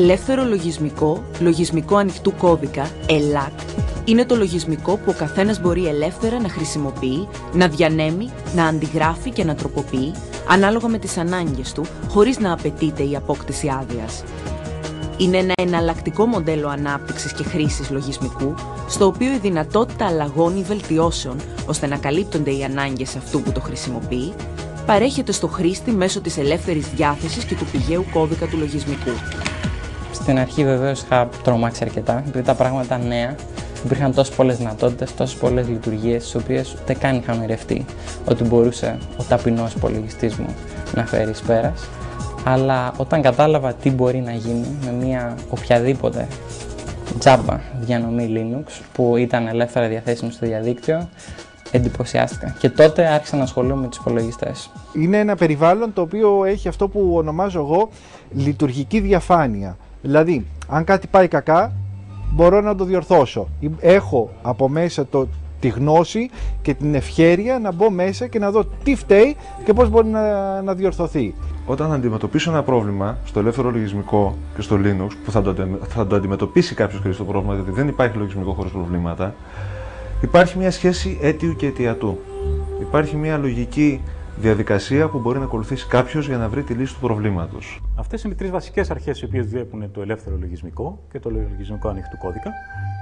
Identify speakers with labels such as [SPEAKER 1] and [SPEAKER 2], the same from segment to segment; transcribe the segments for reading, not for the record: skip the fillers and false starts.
[SPEAKER 1] Ελεύθερο λογισμικό, λογισμικό ανοιχτού κώδικα, ELAC, είναι το λογισμικό που ο καθένας μπορεί ελεύθερα να χρησιμοποιεί, να διανέμει, να αντιγράφει και να τροποποιεί, ανάλογα με τις ανάγκες του, χωρίς να απαιτείται η απόκτηση άδειας. Είναι ένα εναλλακτικό μοντέλο ανάπτυξης και χρήσης λογισμικού, στο οποίο η δυνατότητα αλλαγών ή βελτιώσεων, ώστε να καλύπτονται οι ανάγκες αυτού που το χρησιμοποιεί, παρέχεται στο χρήστη μέσω της ελεύθερης διάθεσης και του πηγαίου κώδικα του λογισμικού.
[SPEAKER 2] Στην αρχή βεβαίως είχα τρομάξει αρκετά, επειδή τα πράγματα ήταν νέα. Υπήρχαν τόσες πολλές δυνατότητες, τόσες πολλές λειτουργίες, τις οποίες ούτε καν είχα ονειρευτεί ότι μπορούσε ο ταπεινός υπολογιστής μου να φέρει εις πέρας. Αλλά όταν κατάλαβα τι μπορεί να γίνει με μια οποιαδήποτε τζάμπα διανομή Linux που ήταν ελεύθερα διαθέσιμη στο διαδίκτυο, εντυπωσιάστηκα. Και τότε άρχισα να ασχολούμαι με τους υπολογιστές.
[SPEAKER 3] Είναι ένα περιβάλλον το οποίο έχει αυτό που ονομάζω εγώ λειτουργική διαφάνεια. Δηλαδή, αν κάτι πάει κακά, μπορώ να το διορθώσω. Έχω από μέσα τη γνώση και την ευχέρεια να μπω μέσα και να δω τι φταίει και πώς μπορεί να διορθωθεί.
[SPEAKER 4] Όταν αντιμετωπίσω ένα πρόβλημα στο ελεύθερο λογισμικό και στο Linux, που θα το αντιμετωπίσει κάποιος χρήστη το πρόβλημα, γιατί δεν υπάρχει λογισμικό χωρίς προβλήματα, υπάρχει μια σχέση αίτιου και αιτιατού. Υπάρχει μια λογική διαδικασία που μπορεί να ακολουθήσει κάποιος για να βρει τη λύση του προβλήματος.
[SPEAKER 5] Αυτές είναι οι τρεις βασικές αρχές οι οποίες διέπουν το ελεύθερο λογισμικό και το λογισμικό ανοιχτού κώδικα.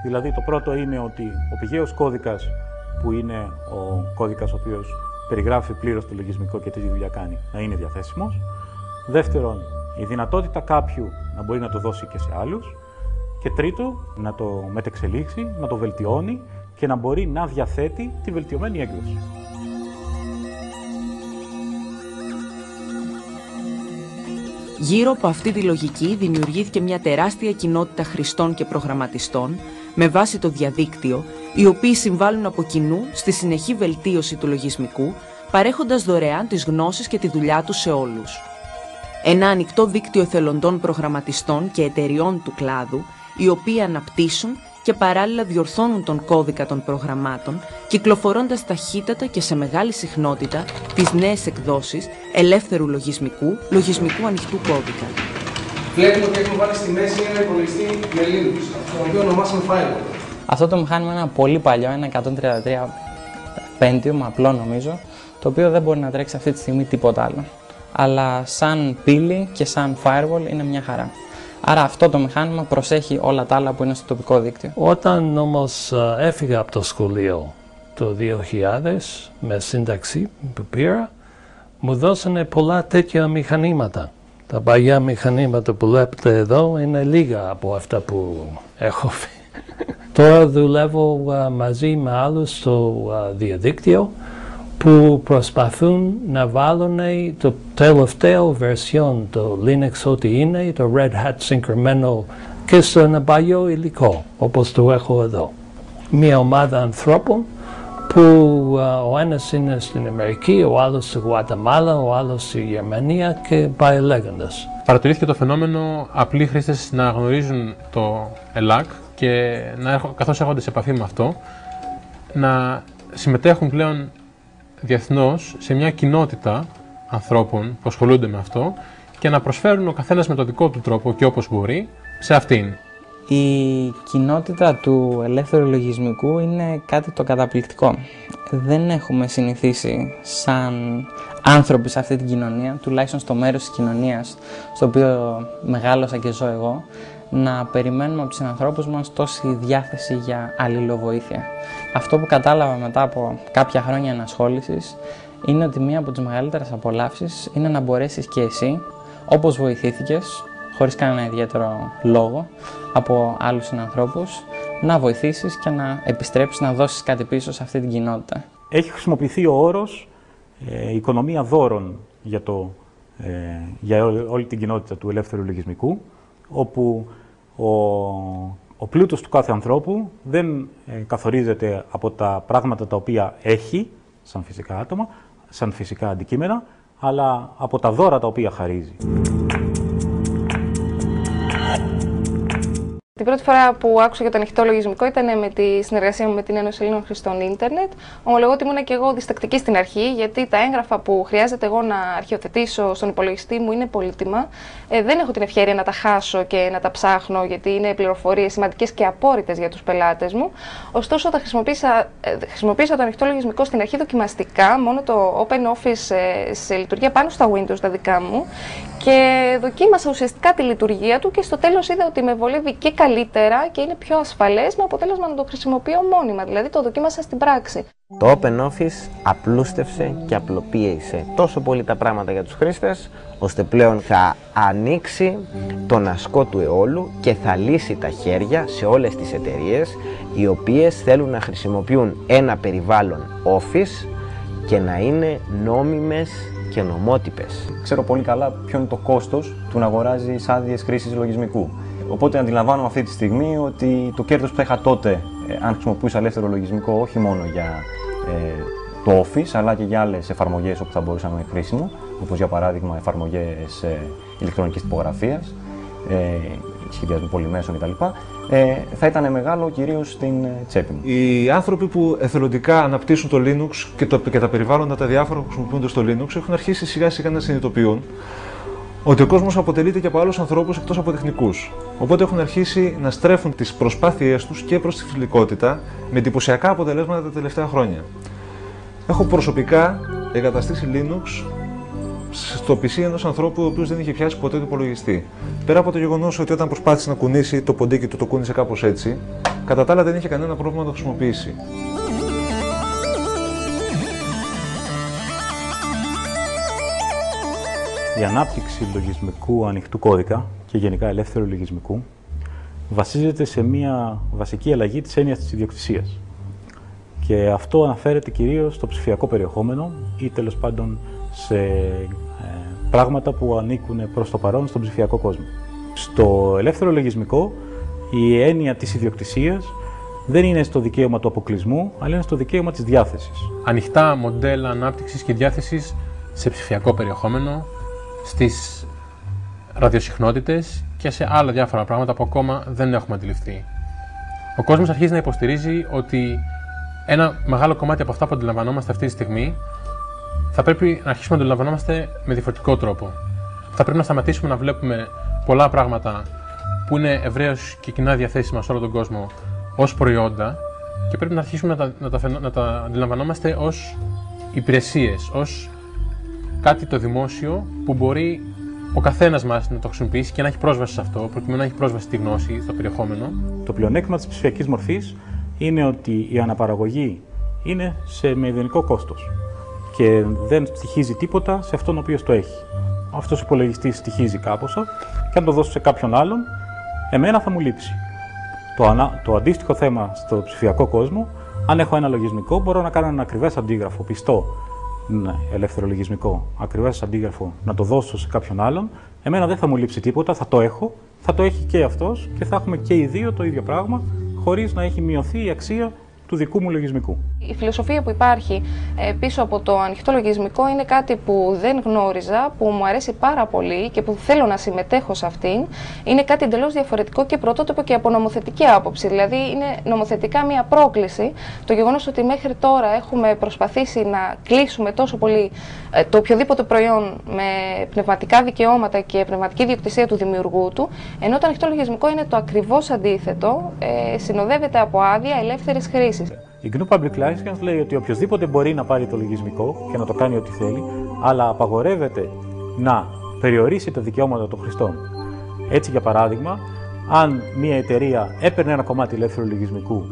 [SPEAKER 5] Δηλαδή, το πρώτο είναι ότι ο πηγαίος κώδικας, που είναι ο κώδικας ο οποίος περιγράφει πλήρως το λογισμικό και τι δουλειά κάνει, να είναι διαθέσιμος. Δεύτερον, η δυνατότητα κάποιου να μπορεί να το δώσει και σε άλλους. Και τρίτο, να το μετεξελίξει, να το βελτιώνει και να μπορεί να διαθέτει τη βελτιωμένη έκδοση.
[SPEAKER 1] Γύρω από αυτή τη λογική δημιουργήθηκε μια τεράστια κοινότητα χρηστών και προγραμματιστών με βάση το διαδίκτυο, οι οποίοι συμβάλλουν από κοινού στη συνεχή βελτίωση του λογισμικού, παρέχοντας δωρεάν τις γνώσεις και τη δουλειά τους σε όλους. Ένα ανοιχτό δίκτυο εθελοντών προγραμματιστών και εταιριών του κλάδου, οι οποίοι αναπτύσσουν και παράλληλα διορθώνουν τον κώδικα των προγραμμάτων, κυκλοφορώντας ταχύτατα και σε μεγάλη συχνότητα τις νέες εκδόσεις ελεύθερου λογισμικού ανοιχτού κώδικα.
[SPEAKER 6] Βλέπουμε ότι έχουμε βάλει στη μέση ένα υπολογιστή με Linux, το οποίο ονομάσαμε Firewall.
[SPEAKER 2] Αυτό το μηχάνημα είναι ένα πολύ παλιό, ένα 133 Pentium, απλό νομίζω, το οποίο δεν μπορεί να τρέξει αυτή τη στιγμή τίποτα άλλο. Αλλά σαν πύλη και σαν firewall είναι μια χαρά. Άρα αυτό το μηχάνημα προσέχει όλα τα άλλα που είναι στο τοπικό δίκτυο.
[SPEAKER 7] Όταν όμως έφυγα από το σχολείο το 2000 με σύνταξη που πήρα, μου δώσανε πολλά τέτοια μηχανήματα. Τα παλιά μηχανήματα που βλέπετε εδώ είναι λίγα από αυτά που έχω πει. Τώρα δουλεύω μαζί με άλλους στο διαδίκτυο που προσπαθούν να βάλουν το τελευταίο version το Linux ό,τι είναι, το Red Hat συγκεκριμένο και σε ένα παλιό υλικό, όπως το έχω εδώ. Μια ομάδα ανθρώπων που ο ένας είναι στην Αμερική, ο άλλος στη Γουατεμάλα, ο άλλος στη Γερμανία και πάει λέγοντας.
[SPEAKER 8] Παρατηρήθηκε το φαινόμενο απλοί χρήστες να γνωρίζουν το ELAC και καθώς έρχονται σε επαφή με αυτό, να συμμετέχουν πλέον διεθνώς σε μια κοινότητα ανθρώπων που ασχολούνται με αυτό και να προσφέρουν ο καθένας με το δικό του τρόπο και όπως μπορεί σε αυτήν.
[SPEAKER 2] Η κοινότητα του ελεύθερου λογισμικού είναι κάτι το καταπληκτικό. Δεν έχουμε συνηθίσει σαν άνθρωποι σε αυτή την κοινωνία, τουλάχιστον στο μέρος της κοινωνίας στο οποίο μεγάλωσα και ζω εγώ, να περιμένουμε από τους ανθρώπους μας τόση διάθεση για αλληλοβοήθεια. Αυτό που κατάλαβα μετά από κάποια χρόνια ενασχόλησης είναι ότι μία από τις μεγαλύτερες απολαύσεις είναι να μπορέσεις και εσύ, όπως βοηθήθηκες, χωρίς κανένα ιδιαίτερο λόγο, από άλλους συνανθρώπους, να βοηθήσεις και να επιστρέψεις να δώσεις κάτι πίσω σε αυτή την κοινότητα.
[SPEAKER 5] Έχει χρησιμοποιηθεί ο όρος οικονομία δώρων για όλη την κοινότητα του ελεύθερου λογισμικού, όπου ο πλούτος του κάθε ανθρώπου δεν καθορίζεται από τα πράγματα τα οποία έχει, σαν φυσικά άτομα, σαν φυσικά αντικείμενα, αλλά από τα δώρα τα οποία χαρίζει.
[SPEAKER 9] Την πρώτη φορά που άκουσα για το ανοιχτό λογισμικό ήταν με τη συνεργασία μου με την Ένωση Ελλήνων Χρηστών Ίντερνετ. Ομολογώ ότι ήμουν και εγώ διστακτική στην αρχή, γιατί τα έγγραφα που χρειάζεται εγώ να αρχιοθετήσω στον υπολογιστή μου είναι πολύτιμα. Δεν έχω την ευκαιρία να τα χάσω και να τα ψάχνω, γιατί είναι πληροφορίες σημαντικές και απόρριτες για τους πελάτες μου. Ωστόσο, χρησιμοποίησα το ανοιχτό λογισμικό στην αρχή δοκιμαστικά, μόνο το OpenOffice σε λειτουργία πάνω στα Windows τα δικά μου. Και δοκίμασα ουσιαστικά τη λειτουργία του και στο τέλος είδα ότι με βολεύει και καλύτερα και είναι πιο ασφαλές, με αποτέλεσμα να το χρησιμοποιώ μόνιμα, δηλαδή το δοκίμασα στην πράξη.
[SPEAKER 10] Το OpenOffice απλούστευσε και απλοποίησε τόσο πολύ τα πράγματα για τους χρήστες, ώστε πλέον θα ανοίξει τον ασκό του αιώλου και θα λύσει τα χέρια σε όλες τις εταιρείες οι οποίες θέλουν να χρησιμοποιούν ένα περιβάλλον Office και να είναι νόμιμες και νομότυπες.
[SPEAKER 11] Ξέρω πολύ καλά ποιο είναι το κόστος του να αγοράζεις άδειες χρήσης λογισμικού. Οπότε αντιλαμβάνομαι αυτή τη στιγμή ότι το κέρδος που θα είχα τότε, αν χρησιμοποιούσα ελεύθερο λογισμικό, όχι μόνο για το Office, αλλά και για άλλες εφαρμογές όπου θα μπορούσε να είναι χρήσιμο, όπως για παράδειγμα εφαρμογές ηλεκτρονικής τυπογραφίας, σχεδιασμού πολυμέσων κτλ. Θα ήταν μεγάλο κυρίως στην τσέπη μου.
[SPEAKER 4] Οι άνθρωποι που εθελοντικά αναπτύσσουν το Linux και τα περιβάλλοντα τα διάφορα που χρησιμοποιούνται στο Linux έχουν αρχίσει σιγά σιγά να συνειδητοποιούν ότι ο κόσμος αποτελείται και από άλλους ανθρώπους εκτός από τεχνικούς. Οπότε έχουν αρχίσει να στρέφουν τις προσπάθειές τους και προς τη φιλικότητα με εντυπωσιακά αποτελέσματα τα τελευταία χρόνια. Έχω προσωπικά εγκαταστήσει Linux στο PC ενός ανθρώπου ο οποίος δεν είχε πιάσει ποτέ το υπολογιστή. Πέρα από το γεγονός ότι όταν προσπάθησε να κουνήσει το ποντίκι του, το κούνησε κάπως έτσι, κατά τα άλλα δεν είχε κανένα πρόβλημα να το χρησιμοποιήσει.
[SPEAKER 5] Η ανάπτυξη λογισμικού ανοιχτού κώδικα και γενικά ελεύθερου λογισμικού βασίζεται σε μια βασική αλλαγή της έννοιας της ιδιοκτησίας. Και αυτό αναφέρεται κυρίως στο ψηφιακό περιεχόμενο ή τέλος πάντων σε πράγματα που ανήκουν προς το παρόν στον ψηφιακό κόσμο. Στο ελεύθερο λογισμικό η έννοια της ιδιοκτησίας δεν είναι στο δικαίωμα του αποκλεισμού, αλλά είναι στο δικαίωμα της διάθεσης.
[SPEAKER 8] Ανοιχτά μοντέλα ανάπτυξης και διάθεσης σε ψηφιακό περιεχόμενο, στις ραδιοσυχνότητες και σε άλλα διάφορα πράγματα που ακόμα δεν έχουμε αντιληφθεί. Ο κόσμος αρχίζει να υποστηρίζει ότι ένα μεγάλο κομμάτι από αυτά που αντιλαμβανόμαστε αυτή τη στιγμή θα πρέπει να αρχίσουμε να αντιλαμβανόμαστε με διαφορετικό τρόπο. Θα πρέπει να σταματήσουμε να βλέπουμε πολλά πράγματα που είναι ευρέως και κοινά διαθέσιμα σε όλο τον κόσμο ως προϊόντα και πρέπει να αρχίσουμε να τα αντιλαμβανόμαστε ως υπηρεσίες, ως κάτι το δημόσιο που μπορεί ο καθένας μας να το χρησιμοποιήσει και να έχει πρόσβαση σε αυτό, προκειμένου να έχει πρόσβαση στη γνώση, στο περιεχόμενο.
[SPEAKER 5] Το πλεονέκτημα της ψηφιακής μορφής είναι ότι η αναπαραγωγή είναι σε μηδενικό κόστος και δεν στοιχίζει τίποτα σε αυτόν ο οποίος το έχει. Αυτός ο υπολογιστής στοιχίζει κάπως και αν το δώσω σε κάποιον άλλον, εμένα θα μου λείψει. Το αντίστοιχο θέμα στο ψηφιακό κόσμο, αν έχω ένα λογισμικό, μπορώ να κάνω ένα ακριβές αντίγραφο πιστό, ελεύθερο λογισμικό, ακριβές αντίγραφο, να το δώσω σε κάποιον άλλον. Εμένα δεν θα μου λείψει τίποτα, θα το έχω, θα το έχει και αυτός και θα έχουμε και οι δύο το ίδιο πράγμα, χωρίς να έχει μειωθεί η αξία του δικού μου λογισμικού.
[SPEAKER 9] Η φιλοσοφία που υπάρχει πίσω από το ανοιχτό λογισμικό είναι κάτι που δεν γνώριζα, που μου αρέσει πάρα πολύ και που θέλω να συμμετέχω σε αυτήν. Είναι κάτι εντελώς διαφορετικό και πρωτότυπο και από νομοθετική άποψη. Δηλαδή, είναι νομοθετικά μια πρόκληση. Το γεγονός ότι μέχρι τώρα έχουμε προσπαθήσει να κλείσουμε τόσο πολύ το οποιοδήποτε προϊόν με πνευματικά δικαιώματα και πνευματική ιδιοκτησία του δημιουργού του, ενώ το ανοιχτό λογισμικό είναι το ακριβώς αντίθετο, συνοδεύεται από άδεια ελεύθερης χρήσης.
[SPEAKER 5] Η GNU Public License λέει ότι οποιοδήποτε μπορεί να πάρει το λογισμικό και να το κάνει ό,τι θέλει, αλλά απαγορεύεται να περιορίσει τα δικαιώματα των χρηστών. Έτσι, για παράδειγμα, αν μια εταιρεία έπαιρνε ένα κομμάτι ελεύθερου λογισμικού,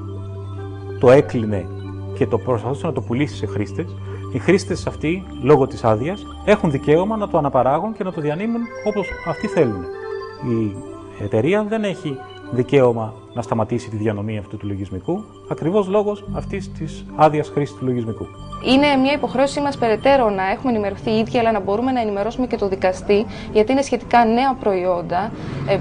[SPEAKER 5] το έκλεινε και το προσπαθούσε να το πουλήσει σε χρήστες, οι χρήστες αυτοί, λόγω της άδειας, έχουν δικαίωμα να το αναπαράγουν και να το διανύμουν όπως αυτοί θέλουν. Η εταιρεία δεν έχει δικαίωμα να σταματήσει τη διανομή αυτού του λογισμικού, ακριβώς λόγω αυτής της άδειας χρήσης του λογισμικού.
[SPEAKER 9] Είναι μια υποχρέωσή μας περαιτέρω να έχουμε ενημερωθεί οι ίδιοι, αλλά να μπορούμε να ενημερώσουμε και το δικαστή, γιατί είναι σχετικά νέα προϊόντα.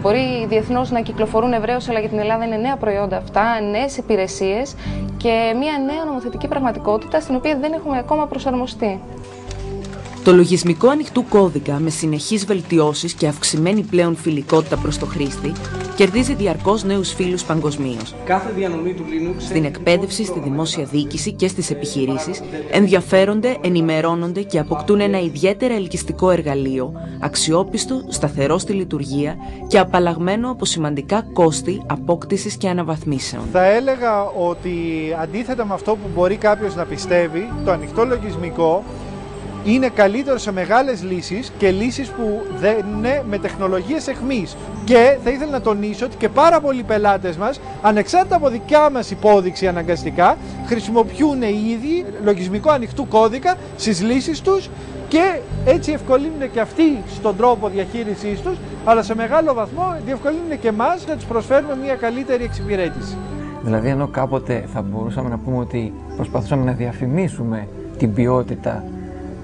[SPEAKER 9] Μπορεί διεθνώς να κυκλοφορούν ευρέως, αλλά για την Ελλάδα είναι νέα προϊόντα αυτά, νέες υπηρεσίες και μια νέα νομοθετική πραγματικότητα στην οποία δεν έχουμε ακόμα προσαρμοστεί.
[SPEAKER 1] Το λογισμικό ανοιχτού κώδικα με συνεχείς βελτιώσεις και αυξημένη πλέον φιλικότητα προς το χρήστη κερδίζει διαρκώς νέους φίλους παγκοσμίως.
[SPEAKER 6] Κάθε διανομή του Linux
[SPEAKER 1] Στην εκπαίδευση, στη δημόσια διοίκηση και στις επιχειρήσεις ενδιαφέρονται, ενημερώνονται και αποκτούν ένα ιδιαίτερα ελκυστικό εργαλείο, αξιόπιστο, σταθερό στη λειτουργία και απαλλαγμένο από σημαντικά κόστη απόκτησης και αναβαθμίσεων.
[SPEAKER 3] Θα έλεγα ότι αντίθετα με αυτό που μπορεί κάποιος να πιστεύει, το ανοιχτό λογισμικό είναι καλύτερο σε μεγάλες λύσεις και λύσεις που δεν είναι με τεχνολογίες εχμής. Και θα ήθελα να τονίσω ότι και πάρα πολλοί πελάτες μας, ανεξάρτητα από δικιά μας υπόδειξη αναγκαστικά, χρησιμοποιούν οι ίδιοι λογισμικό ανοιχτού κώδικα στις λύσεις τους και έτσι ευκολύνουν και αυτοί στον τρόπο διαχείρισής τους, αλλά σε μεγάλο βαθμό διευκολύνουν και εμάς να τους προσφέρουμε μια καλύτερη εξυπηρέτηση.
[SPEAKER 12] Δηλαδή, ενώ κάποτε θα μπορούσαμε να πούμε ότι προσπαθούσαμε να διαφημίσουμε την ποιότητα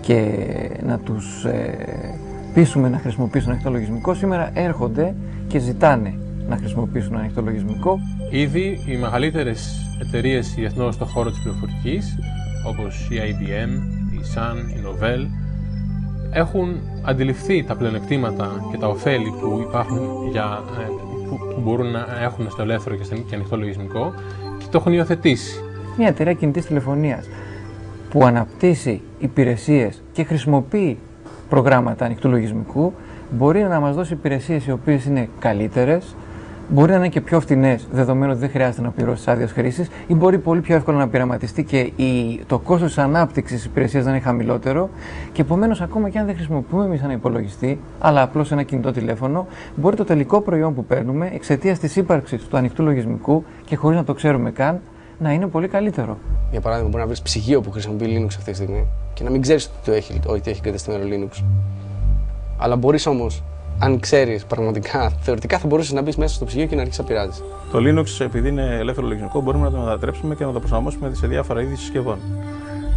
[SPEAKER 12] και να τους πείσουμε να χρησιμοποιήσουν ανοιχτό λογισμικό, σήμερα έρχονται και ζητάνε να χρησιμοποιήσουν ανοιχτό λογισμικό.
[SPEAKER 8] Ήδη οι μεγαλύτερες εταιρείες διεθνώς στον χώρο της πληροφορικής, όπως η IBM, η Sun, η Novell, έχουν αντιληφθεί τα πλεονεκτήματα και τα ωφέλη που υπάρχουν που μπορούν να έχουν στο ελεύθερο και ανοιχτό λογισμικό και το έχουν υιοθετήσει.
[SPEAKER 12] Μια εταιρεία κινητής τηλεφωνίας που αναπτύσσει υπηρεσίες και χρησιμοποιεί προγράμματα ανοιχτού λογισμικού μπορεί να μας δώσει υπηρεσίες οι οποίες είναι καλύτερες, μπορεί να είναι και πιο φτηνές, δεδομένου ότι δεν χρειάζεται να πληρώσει άδειες χρήσης, ή μπορεί πολύ πιο εύκολα να πειραματιστεί και το κόστος της ανάπτυξης της υπηρεσίας να είναι χαμηλότερο. Και επομένως, ακόμα και αν δεν χρησιμοποιούμε εμείς ένα υπολογιστή, αλλά απλώς ένα κινητό τηλέφωνο, μπορεί το τελικό προϊόν που παίρνουμε εξαιτίας της ύπαρξης του ανοιχτού λογισμικού και χωρίς να το ξέρουμε καν, να είναι πολύ καλύτερο.
[SPEAKER 6] Για παράδειγμα, μπορεί να βρεις ψυγείο που χρησιμοποιεί Linux αυτή τη στιγμή και να μην ξέρεις ότι έχει κατεστημένο Linux. Αλλά μπορείς όμως, αν ξέρεις πραγματικά, θεωρητικά θα μπορούσες να μπεις μέσα στο ψυγείο και να αρχίσεις να πειράζεις.
[SPEAKER 5] Το Linux, επειδή είναι ελεύθερο λογισμικό, μπορούμε να το μετατρέψουμε και να το προσαρμόσουμε σε διάφορα είδη συσκευών.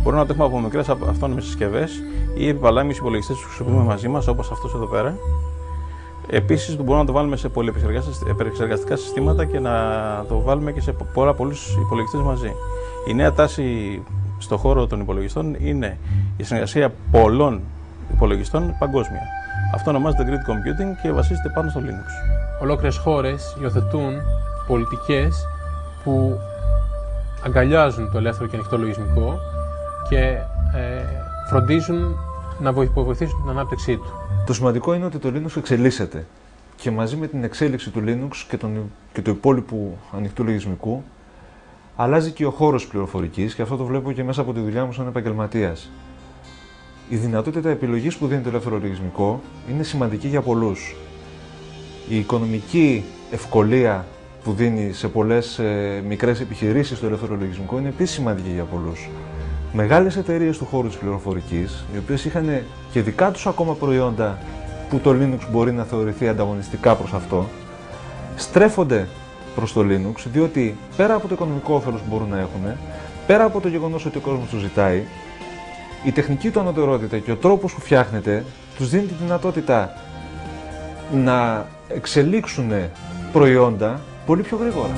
[SPEAKER 5] Μπορούμε να το έχουμε από μικρές αυτόνομες συσκευές ή επιπαλάμιους υπολογιστές που χρησιμοποιούμε μαζί μας, όπως αυτός εδώ πέρα. Επίσης, μπορούμε να το βάλουμε σε πολυεπεξεργαστικά συστήματα και να το βάλουμε και σε πολλούς υπολογιστές μαζί. Η νέα τάση στον χώρο των υπολογιστών είναι η συνεργασία πολλών υπολογιστών παγκόσμια. Αυτό ονομάζεται Grid Computing και βασίζεται πάνω στο Linux.
[SPEAKER 8] Ολόκληρες χώρες υιοθετούν πολιτικές που αγκαλιάζουν το ελεύθερο και ανοιχτό λογισμικό και φροντίζουν να βοηθήσουν την ανάπτυξή του.
[SPEAKER 4] Το σημαντικό είναι ότι το Linux εξελίσσεται και μαζί με την εξέλιξη του Linux και του υπόλοιπου ανοιχτού λογισμικού αλλάζει και ο χώρος πληροφορικής και αυτό το βλέπω και μέσα από τη δουλειά μου σαν επαγγελματίας. Η δυνατότητα επιλογής που δίνει το ελεύθερο λογισμικό είναι σημαντική για πολλούς. Η οικονομική ευκολία που δίνει σε πολλές μικρές επιχειρήσεις το ελεύθερο λογισμικό είναι επίσης σημαντική για πολλούς. Μεγάλες εταιρείες του χώρου της πληροφορικής, οι οποίες είχαν και δικά τους ακόμα προϊόντα που το Linux μπορεί να θεωρηθεί ανταγωνιστικά προς αυτό, στρέφονται προς το Linux, διότι πέρα από το οικονομικό όφελος που μπορούν να έχουν, πέρα από το γεγονός ότι ο κόσμος το ζητάει, η τεχνική του ανωτερότητα και ο τρόπος που φτιάχνεται τους δίνει τη δυνατότητα να εξελίξουν προϊόντα πολύ πιο γρήγορα.